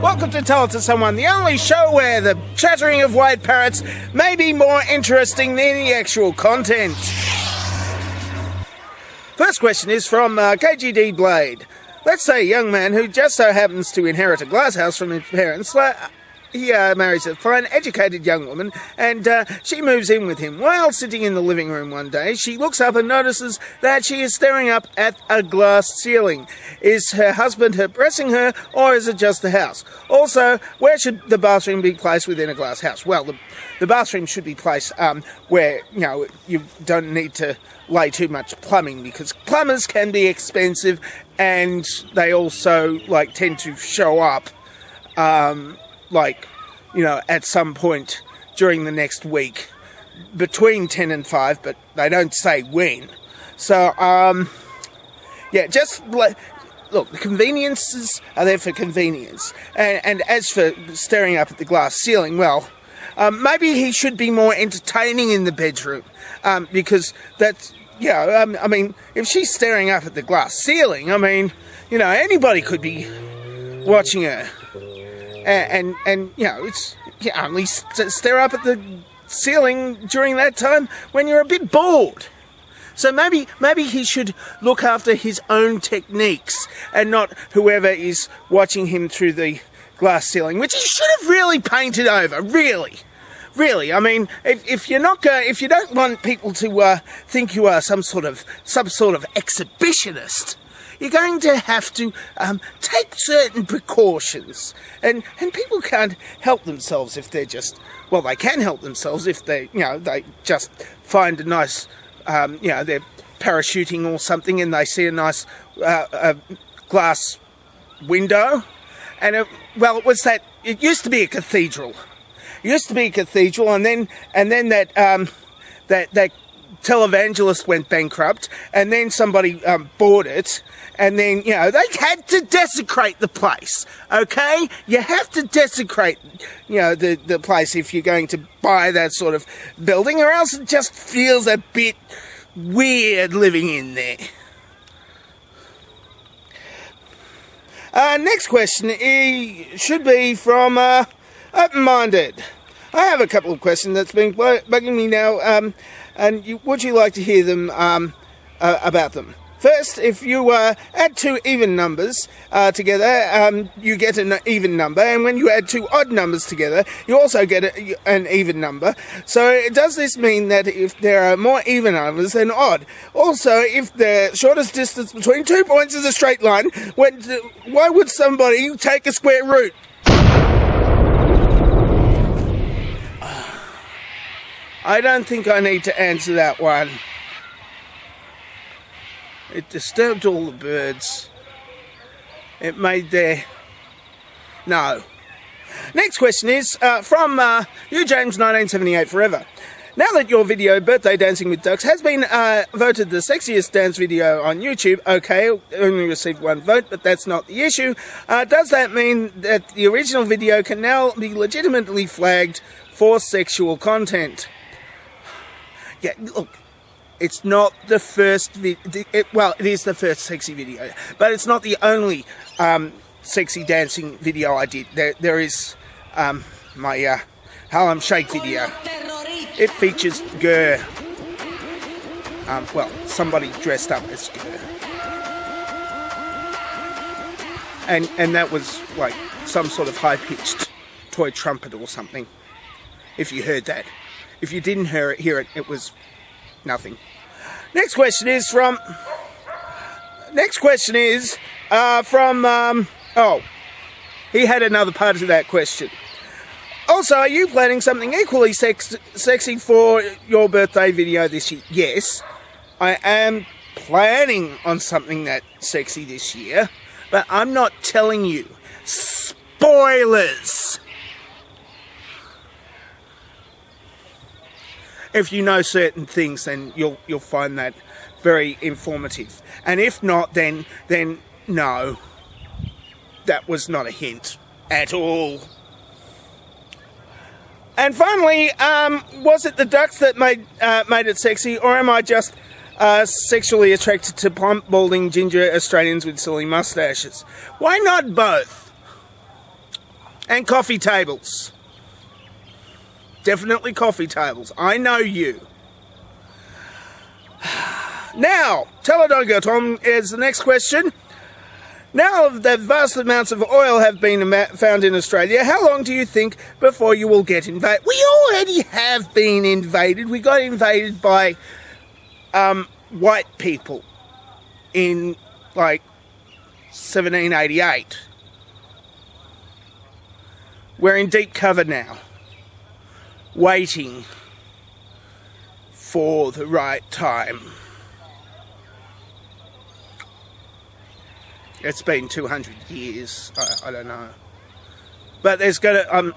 Welcome to Tell It to Someone, the only show where the chattering of white parrots may be more interesting than the actual content. First question is from KGD Blade. Let's say a young man who just so happens to inherit a glass house from his parents. He marries a fine, educated young woman, and she moves in with him. While sitting in the living room one day, she looks up and notices that she is staring up at a glass ceiling. Is her husband oppressing her, or is it just the house? Also, where should the bathroom be placed within a glass house? Well, the bathroom should be placed where, you don't need to lay too much plumbing, because plumbers can be expensive, and they also, tend to show up, at some point during the next week, between 10 and 5, but they don't say when. So, look, the conveniences are there for convenience. And as for staring up at the glass ceiling, well, maybe he should be more entertaining in the bedroom, because that's, if she's staring up at the glass ceiling, anybody could be watching her. And it's only stare up at the ceiling during that time when you're a bit bored. So maybe he should look after his own techniques and not whoever is watching him through the glass ceiling, which he should have really painted over. Really. If you don't want people to think you are some sort of exhibitionist, you're going to have to take certain precautions. And people can't help themselves if they're just... Well, they can help themselves if they just find a nice... they're parachuting or something and they see a nice glass window. And, it used to be a cathedral. It used to be a cathedral, and then that televangelist went bankrupt, and then somebody bought it, and then, they had to desecrate the place, okay? You have to desecrate, the place if you're going to buy that sort of building, or else it just feels a bit weird living in there. Next question should be from Open-Minded. I have a couple of questions that's been bugging me now, would you like to hear them about them? First, if you add two even numbers together, you get an even number, and when you add two odd numbers together, you also get an even number. So does this mean that if there are more even numbers than odd? Also, if the shortest distance between 2 points is a straight line, why would somebody take a square root? I don't think I need to answer that one. It disturbed all the birds. It made their... No. Next question is from you, James, 1978 Forever. Now that your video, Birthday Dancing with Ducks, has been voted the sexiest dance video on YouTube, okay, only received one vote, but that's not the issue, does that mean that the original video can now be legitimately flagged for sexual content? Yeah, look, it's not the first it is the first sexy video, but it's not the only sexy dancing video I did. There is my Harlem Shake video. It features Gurr. Somebody dressed up as Gurr. And that was like some sort of high-pitched toy trumpet or something, if you heard that. If you didn't hear it, it was nothing. Next question is from... he had another part to that question. Also, are you planning something equally sexy for your birthday video this year? Yes, I am planning on something that sexy this year, but I'm not telling you. Spoilers! If you know certain things, then you'll find that very informative. And if not, then no. That was not a hint at all. And finally, was it the ducks that made it sexy, or am I just sexually attracted to plump, balding, ginger Australians with silly mustaches? Why not both? And coffee tables. Definitely coffee tables. I know you. Now, Teledonga Tom is the next question. Now that vast amounts of oil have been found in Australia, how long do you think before you will get invaded? We already have been invaded. We got invaded by white people in, like, 1788. We're in deep cover now, waiting for the right time. It's been 200 years. I don't know, but there's gonna. I'm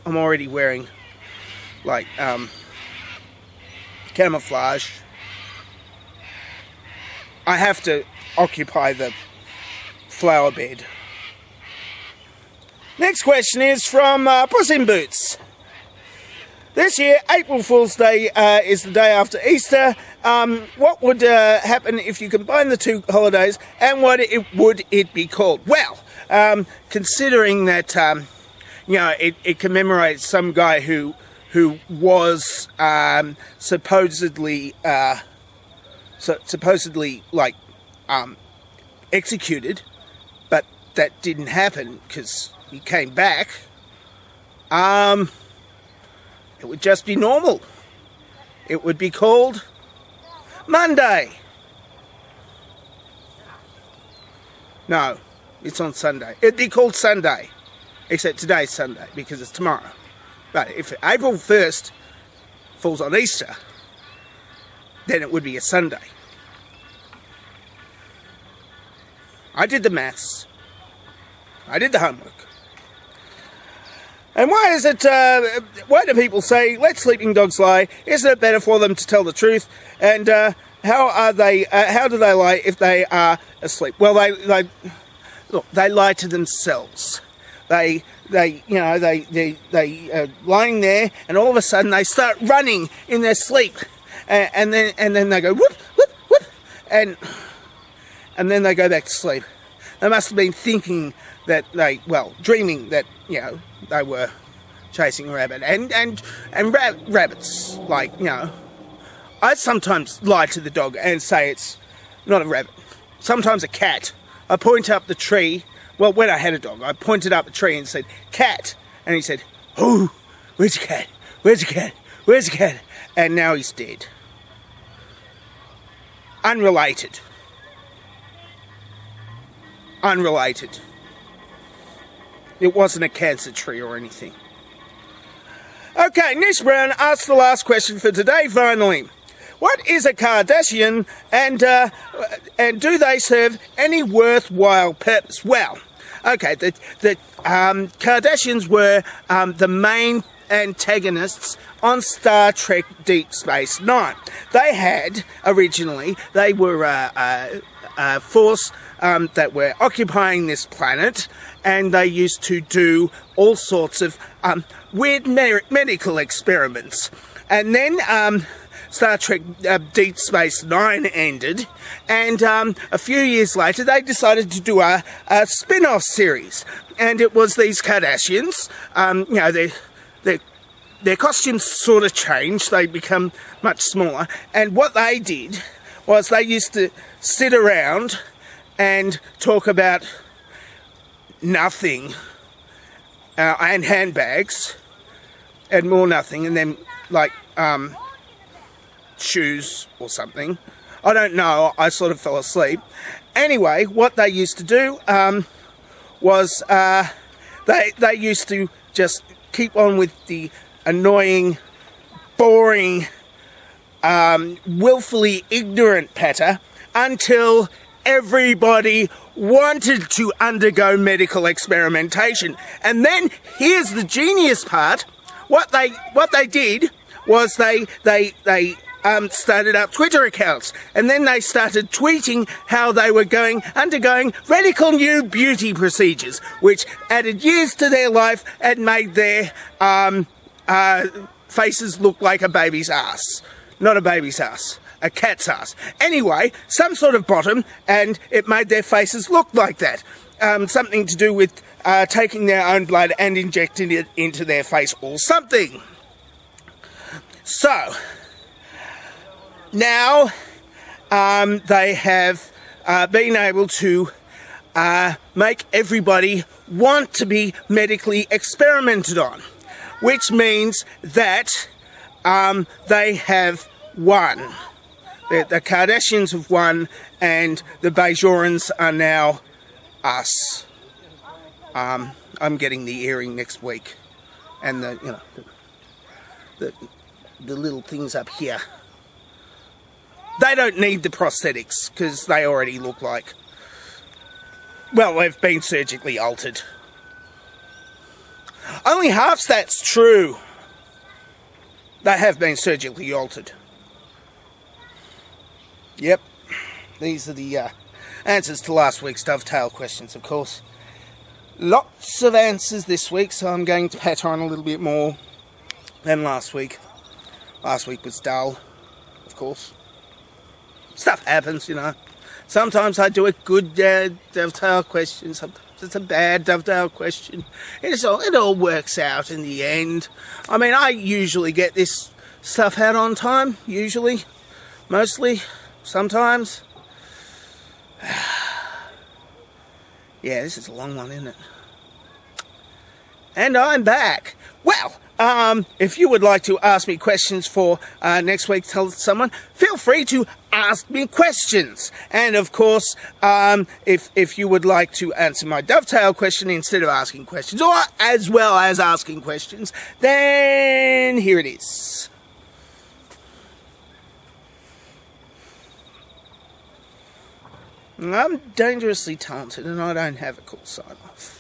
already wearing like camouflage. I have to occupy the flower bed. Next question is from Puss in Boots. This year, April Fool's Day is the day after Easter. What would happen if you combine the two holidays, and what would it be called? Well, considering that it commemorates some guy who was supposedly like executed, but that didn't happen because he came back. It would just be normal. It would be called Monday. No, it's on Sunday. It'd be called Sunday. Except today's Sunday, because it's tomorrow. But if April 1st falls on Easter, then it would be a Sunday. I did the maths. I did the homework. And why is it, why do people say, let sleeping dogs lie? Isn't it better for them to tell the truth? And how do they lie if they are asleep? Well, they lie to themselves. They lying there, and all of a sudden they start running in their sleep, and then they go whoop whoop whoop, and then they go back to sleep. They must have been thinking that dreaming that they were chasing a rabbit, and rabbits, like, I sometimes lie to the dog and say it's not a rabbit. Sometimes a cat. I point up the tree. Well, when I had a dog, I pointed up a tree and said, "Cat," and he said, "Oh, where's the cat? Where's the cat? Where's the cat?" And now he's dead. Unrelated. Unrelated. It wasn't a cancer tree or anything. Okay, Nish Brown asked the last question for today, finally. What is a Cardassian, and do they serve any worthwhile purpose? Well, okay, the Cardassians were the main antagonists on Star Trek Deep Space Nine. They had, originally, they were a force that were occupying this planet, and they used to do all sorts of weird medical experiments. And then Star Trek Deep Space Nine ended, and a few years later they decided to do a spin-off series, and it was these Cardassians. Their costumes sort of changed, they become much smaller, and what they did was they used to sit around and talk about nothing, and handbags, and more nothing, and then like shoes or something. I don't know, I sort of fell asleep. Anyway, what they used to do was they used to just keep on with the annoying, boring, willfully ignorant patter until everybody wanted to undergo medical experimentation. And then here's the genius part. What they did was they started up Twitter accounts, and then they started tweeting how they were undergoing radical new beauty procedures, which added years to their life and made their faces look like a baby's ass. Not a baby's ass, a cat's ass. Anyway, some sort of bottom, and it made their faces look like that. something to do with taking their own blood and injecting it into their face or something. So, now they have been able to make everybody want to be medically experimented on, which means that they have won. The Cardassians have won, and the Bajorans are now us. I'm getting the earring next week, and the little things up here. They don't need the prosthetics because they already look like, well, they've been surgically altered. Only half that's true. They have been surgically altered. Yep. These are the answers to last week's dovetail questions, of course. Lots of answers this week, so I'm going to patter on a little bit more than last week. Last week was dull, of course. Stuff happens, you know. Sometimes I do a good dovetail question, sometimes it's a bad dovetail question. It all works out in the end. I mean, I usually get this stuff out on time, usually, mostly, sometimes. Yeah, this is a long one, isn't it? And I'm back. Well, if you would like to ask me questions for next week, tell someone, feel free to ask me questions. And of course, if you would like to answer my dovetail question instead of asking questions, or as well as asking questions, then here it is. I'm dangerously talented and I don't have a cool sign-off.